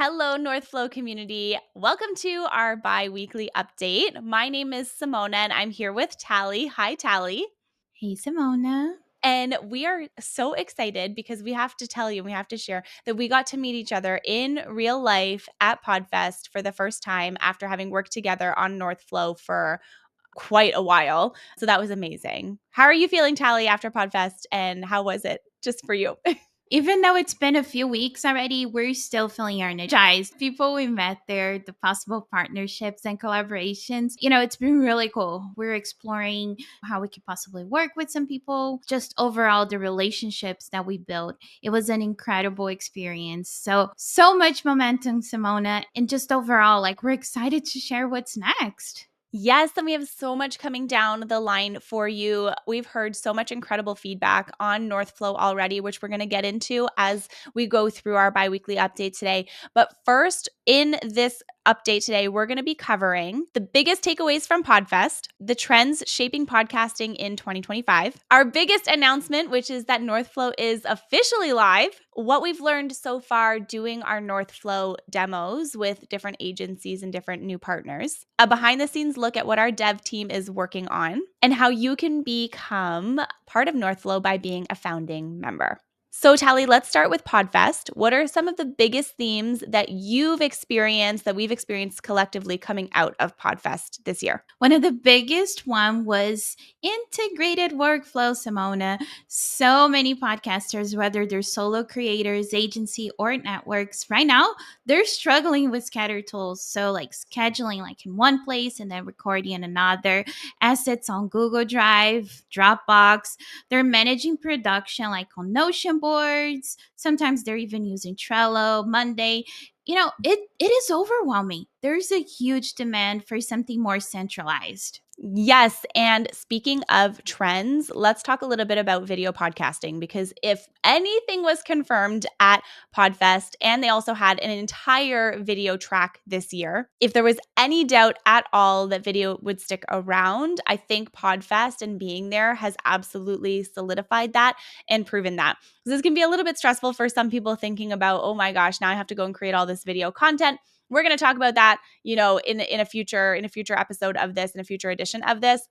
Hello, Northflow community. Welcome to our bi-weekly update. My name is Simona and I'm here with Tally. Hi, Tally. Hey, Simona. And we are so excited because we have to tell you and we have to share that we got to meet each other in real life at PodFest for the first time after having worked together on Northflow for quite a while. So that was amazing. How are you feeling, Tally, after PodFest? And how was it just for you? Even though it's been a few weeks already, we're still feeling energized. People we met there, the possible partnerships and collaborations, it's been really cool. We're exploring how we could possibly work with some people, just overall the relationships that we built. It was an incredible experience. So much momentum, Simona, and just overall, we're excited to share what's next. Yes, and we have so much coming down the line for you. We've heard so much incredible feedback on Northflow already, which we're going to get into as we go through our biweekly update today. But first, in this update today, we're going to be covering the biggest takeaways from PodFest, the trends shaping podcasting in 2025, our biggest announcement, which is that Northflow is officially live, what we've learned so far doing our Northflow demos with different agencies and different new partners, a behind the scenes look at what our dev team is working on, and how you can become part of Northflow by being a founding member. So, Tally, let's start with PodFest. What are some of the biggest themes that you've experienced, that we've experienced collectively coming out of PodFest this year? One of the biggest one was integrated workflow, Simona. So many podcasters, whether they're solo creators, agency, or networks, right now they're struggling with scatter tools. So like scheduling like in one place and then recording in another, assets on Google Drive, Dropbox. They're managing production like on Notion boards. Sometimes they're even using Trello, Monday. It is overwhelming. There's a huge demand for something more centralized. Yes. And speaking of trends, let's talk a little bit about video podcasting because if anything was confirmed at PodFest, and they also had an entire video track this year, if there was any doubt at all that video would stick around, I think PodFest and being there has absolutely solidified that and proven that. This can be a little bit stressful for some people thinking about, oh my gosh, now I have to go and create all this video content. We're going to talk about that, in a future episode of this, in a future edition of this.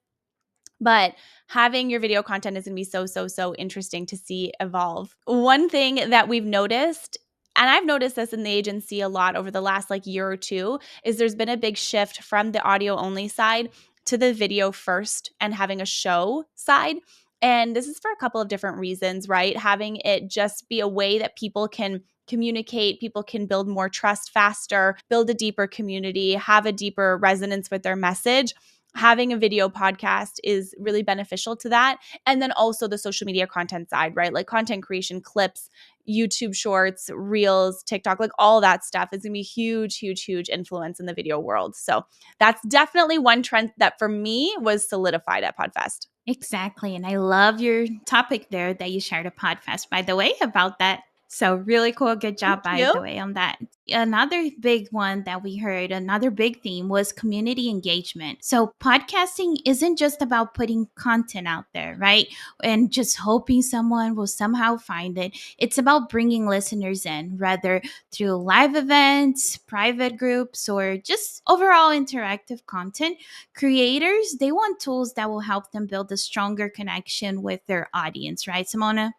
But having your video content is going to be so interesting to see evolve. One thing that we've noticed, and I've noticed this in the agency a lot over the last year or two, is there's been a big shift from the audio only side to the video first and having a show side. And this is for a couple of different reasons, right? Having it just be a way that people can communicate, people can build more trust faster, build a deeper community, have a deeper resonance with their message. Having a video podcast is really beneficial to that. And then also the social media content side, right? Like content creation, clips, YouTube shorts, reels, TikTok, like all that stuff is going to be huge influence in the video world. So that's definitely one trend that for me was solidified at PodFest. Exactly. And I love your topic there that you shared a podcast, by the way, about that. So, really cool. Good Thank job, by you. the way, on that. Another big one that we heard, another big theme was community engagement. So, podcasting isn't just about putting content out there, right? And just hoping someone will somehow find it. It's about bringing listeners in, rather through live events, private groups, or just overall interactive content. Creators, they want tools that will help them build a stronger connection with their audience, right, Simona?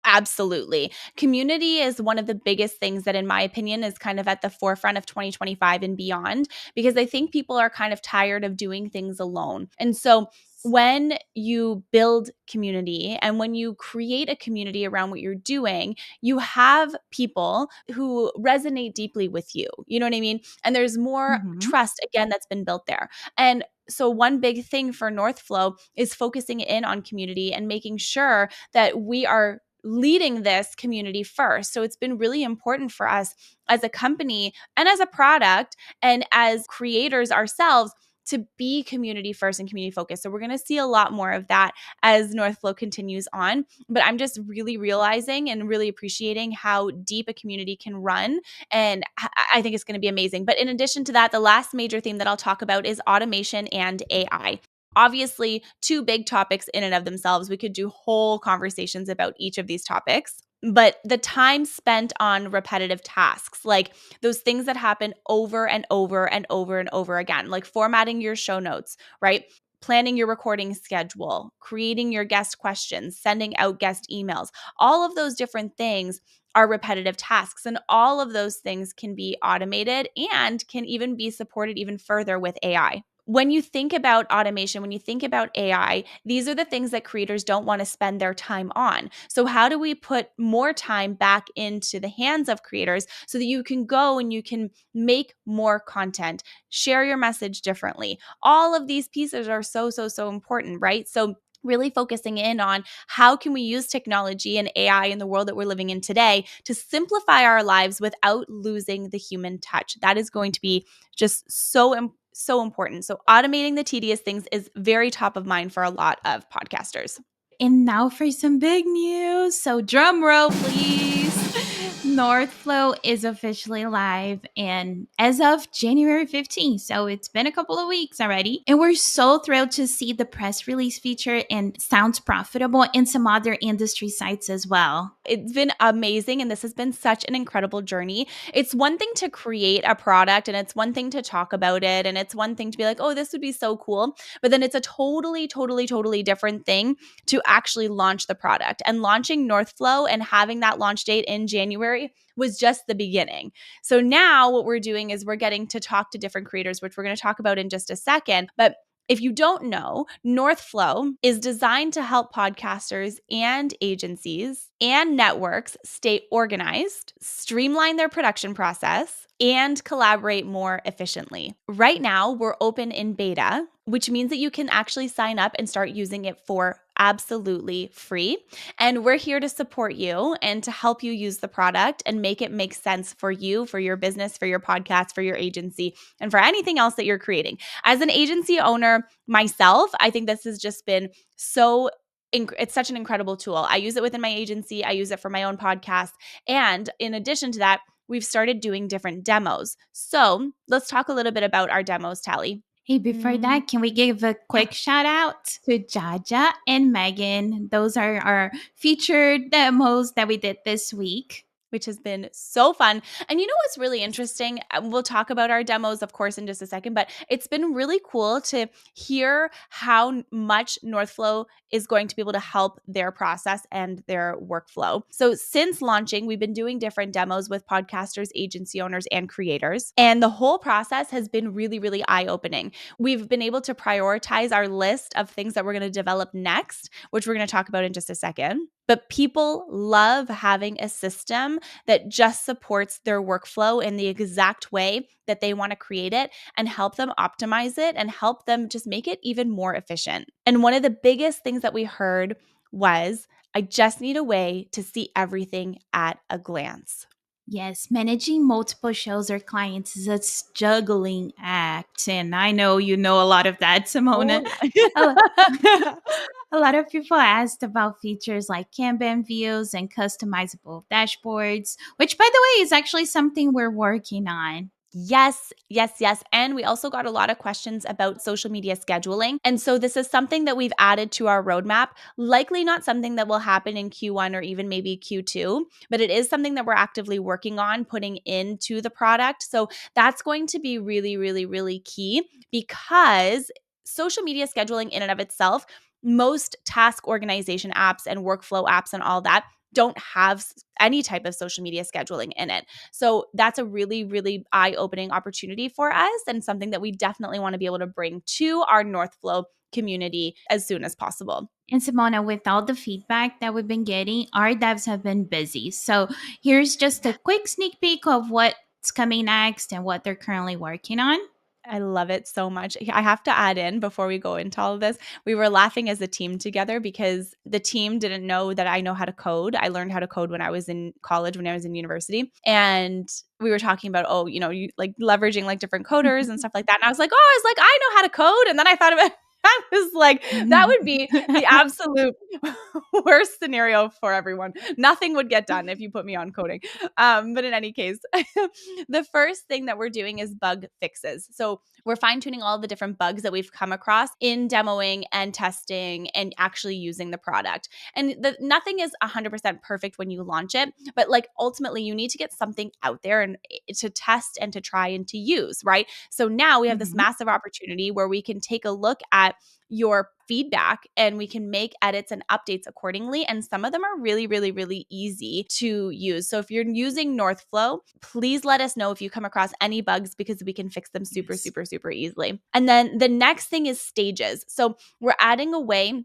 Absolutely. Community is one of the biggest things that, in my opinion, is kind of at the forefront of 2025 and beyond, because I think people are kind of tired of doing things alone. And so, when you build community and when you create a community around what you're doing, you have people who resonate deeply with you. You know what I mean? And there's more Hmm. trust, again, that's been built there. And so, one big thing for Northflow is focusing in on community and making sure that we are leading this community first. So it's been really important for us as a company and as a product and as creators ourselves to be community first and community focused. So we're going to see a lot more of that as Northflow continues on. But I'm just really realizing and really appreciating how deep a community can run. And I think it's going to be amazing. But in addition to that, the last major theme that I'll talk about is automation and AI. Obviously, two big topics in and of themselves. We could do whole conversations about each of these topics. but the time spent on repetitive tasks, like those things that happen over and over and over and over again, like formatting your show notes, right? Planning your recording schedule, creating your guest questions, sending out guest emails, all of those different things are repetitive tasks. And all of those things can be automated and can even be supported even further with AI. When you think about automation, when you think about AI, these are the things that creators don't want to spend their time on. So, how do we put more time back into the hands of creators so that you can go and you can make more content, share your message differently? All of these pieces are so, so, so important, right? So, really focusing in on how can we use technology and AI in the world that we're living in today to simplify our lives without losing the human touch. That is going to be just so important. So automating the tedious things is very top of mind for a lot of podcasters. And now for some big news. So, drum roll, please. Northflow is officially live and as of January 15th. So, it's been a couple of weeks already. And we're so thrilled to see the press release feature and sounds profitable in some other industry sites as well. It's been amazing, and this has been such an incredible journey. It's one thing to create a product, and it's one thing to talk about it, and it's one thing to be like, oh, this would be so cool. But then it's a totally, totally, totally different thing to actually launch the product. And launching Northflow and having that launch date in January was just the beginning. So now what we're doing is we're getting to talk to different creators, which we're going to talk about in just a second. But if you don't know, Northflow is designed to help podcasters and agencies and networks stay organized, streamline their production process, and collaborate more efficiently. Right now, we're open in beta, which means that you can actually sign up and start using it for absolutely free. And we're here to support you and to help you use the product and make it make sense for you, for your business, for your podcast, for your agency, and for anything else that you're creating. As an agency owner myself, I think this has just been it's such an incredible tool. I use it within my agency. I use it for my own podcast. And in addition to that, we've started doing different demos. So let's talk a little bit about our demos, Tally. Hey, before that, can we give a Yeah. quick shout out to Jaja and Megan? Those are our featured demos that we did this week. Which has been so fun. And you know what's really interesting? We'll talk about our demos, of course, in just a second, but it's been really cool to hear how much Northflow is going to be able to help their process and their workflow. So, since launching, we've been doing different demos with podcasters, agency owners, and creators. And the whole process has been really, really eye opening. We've been able to prioritize our list of things that we're going to develop next, which we're going to talk about in just a second. But people love having a system that just supports their workflow in the exact way that they want to create it and help them optimize it and help them just make it even more efficient. And one of the biggest things that we heard was, I just need a way to see everything at a glance. Yes, managing multiple shows or clients is a juggling act. And I know you know a lot of that, Simona. Oh, A yeah. a lot of people asked about features like Kanban views and customizable dashboards, which, by the way, is actually something we're working on. Yes, yes, yes. And we also got a lot of questions about social media scheduling. And so this is something that we've added to our roadmap. Likely not something that will happen in Q1 or even maybe Q2, but it is something that we're actively working on putting into the product. So that's going to be really, really, really key because social media scheduling in and of itself, most task organization apps and workflow apps and all that don't have any type of social media scheduling in it. So that's a really, really eye opening opportunity for us and something that we definitely want to be able to bring to our Northflow community as soon as possible. And Simona, with all the feedback that we've been getting, our devs have been busy. So here's just a quick sneak peek of what's coming next and what they're currently working on. I love it so much. I have to add in before we go into all of this, we were laughing as a team together because the team didn't know that I know how to code. I learned how to code when I was in college, when I was in university. And we were talking about, you like leveraging like different coders and stuff like that. And I was like, I know how to code. And then I thought about I was like, that would be the absolute worst scenario for everyone. Nothing would get done if you put me on coding. But in any case, the first thing that we're doing is bug fixes. So we're fine tuning all the different bugs that we've come across in demoing and testing and actually using the product. And nothing is 100% perfect when you launch it, but like ultimately you need to get something out there and to test and to try and to use, right? So now we have this Mhm. massive opportunity where we can take a look at your feedback and we can make edits and updates accordingly. And some of them are really, really, really easy to use. So if you're using Northflow, please let us know if you come across any bugs because we can fix them super, Yes. super, super easily. And then the next thing is stages. So we're adding a way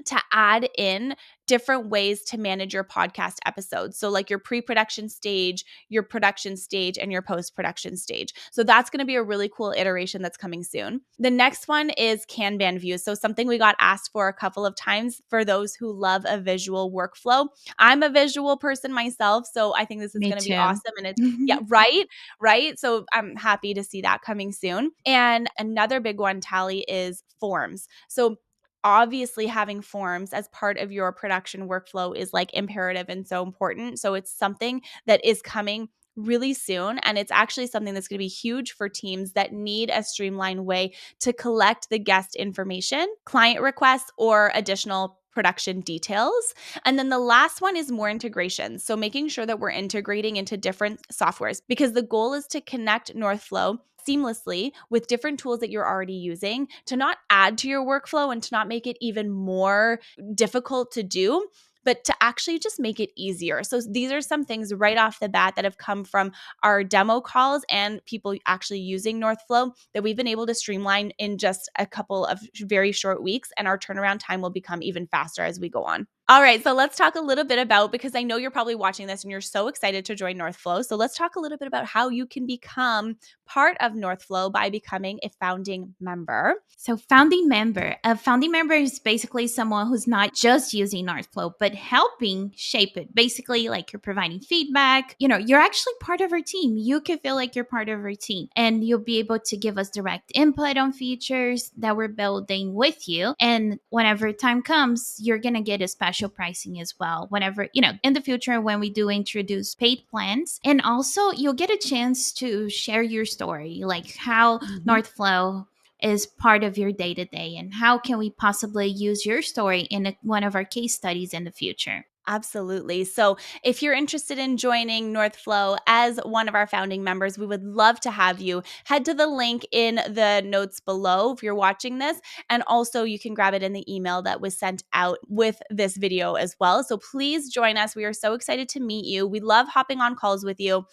to add in different ways to manage your podcast episodes. So, like your pre production stage, your production stage, and your post production stage. So, that's going to be a really cool iteration that's coming soon. The next one is Kanban views. So, something we got asked for a couple of times for those who love a visual workflow. I'm a visual person myself. So, I think this is Me going to be too. awesome. And it's, yeah, right, right. So, I'm happy to see that coming soon. And another big one, Tally, is forms. So, obviously having forms as part of your production workflow is like imperative and so important. So it's something that is coming really soon. And it's actually something that's going to be huge for teams that need a streamlined way to collect the guest information, client requests, or additional production details. And then the last one is more integration. So making sure that we're integrating into different softwares because the goal is to connect Northflow seamlessly with different tools that you're already using to not add to your workflow and to not make it even more difficult to do, but to actually just make it easier. So these are some things right off the bat that have come from our demo calls and people actually using Northflow that we've been able to streamline in just a couple of very short weeks, and our turnaround time will become even faster as we go on. All right, so let's talk a little bit about, because I know you're probably watching this and you're so excited to join Northflow. So let's talk a little bit about how you can become part of Northflow by becoming a founding member. So, a founding member is basically someone who's not just using Northflow, but helping shape it. Basically, like you're providing feedback. You're actually part of our team. You can feel like you're part of our team, and you'll be able to give us direct input on features that we're building with you. And whenever time comes, you're going to get a special pricing as well. Whenever, in the future, when we do introduce paid plans, and also you'll get a chance to share your story, like how Mhm. Northflow is part of your day to day, and how can we possibly use your story in one of our case studies in the future. Absolutely. So, if you're interested in joining Northflow as one of our founding members, we would love to have you. Head to the link in the notes below if you're watching this. And also, you can grab it in the email that was sent out with this video as well. So, please join us. We are so excited to meet you. We love hopping on calls with you.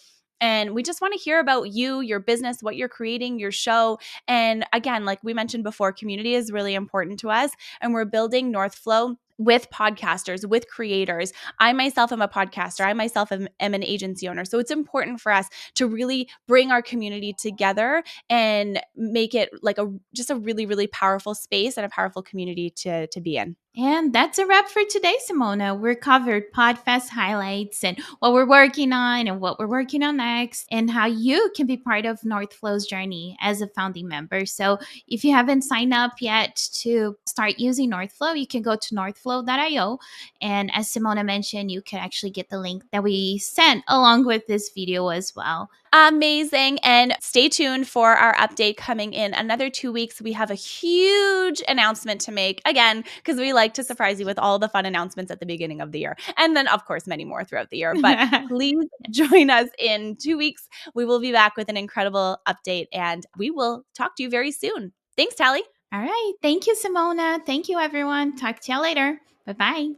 And we just want to hear about you, your business, what you're creating, your show. And again, like we mentioned before, community is really important to us. And we're building Northflow with podcasters, with creators. I myself am a podcaster. I myself am an agency owner. So it's important for us to really bring our community together and make it like just a really, really powerful space and a powerful community to be in. And that's a wrap for today, Simona. We're covered PodFest highlights and what we're working on and what we're working on next, and how you can be part of Northflow's journey as a founding member. So if you haven't signed up yet to start using Northflow, you can go to northflow.io. And as Simona mentioned, you can actually get the link that we sent along with this video as well. Amazing. And stay tuned for our update coming in another 2 weeks. We have a huge announcement to make again, because we like to surprise you with all the fun announcements at the beginning of the year. And then, of course, many more throughout the year. But please join us in 2 weeks. We will be back with an incredible update and we will talk to you very soon. Thanks, Tally. All right. Thank you, Simona. Thank you, everyone. Talk to you later. Bye bye.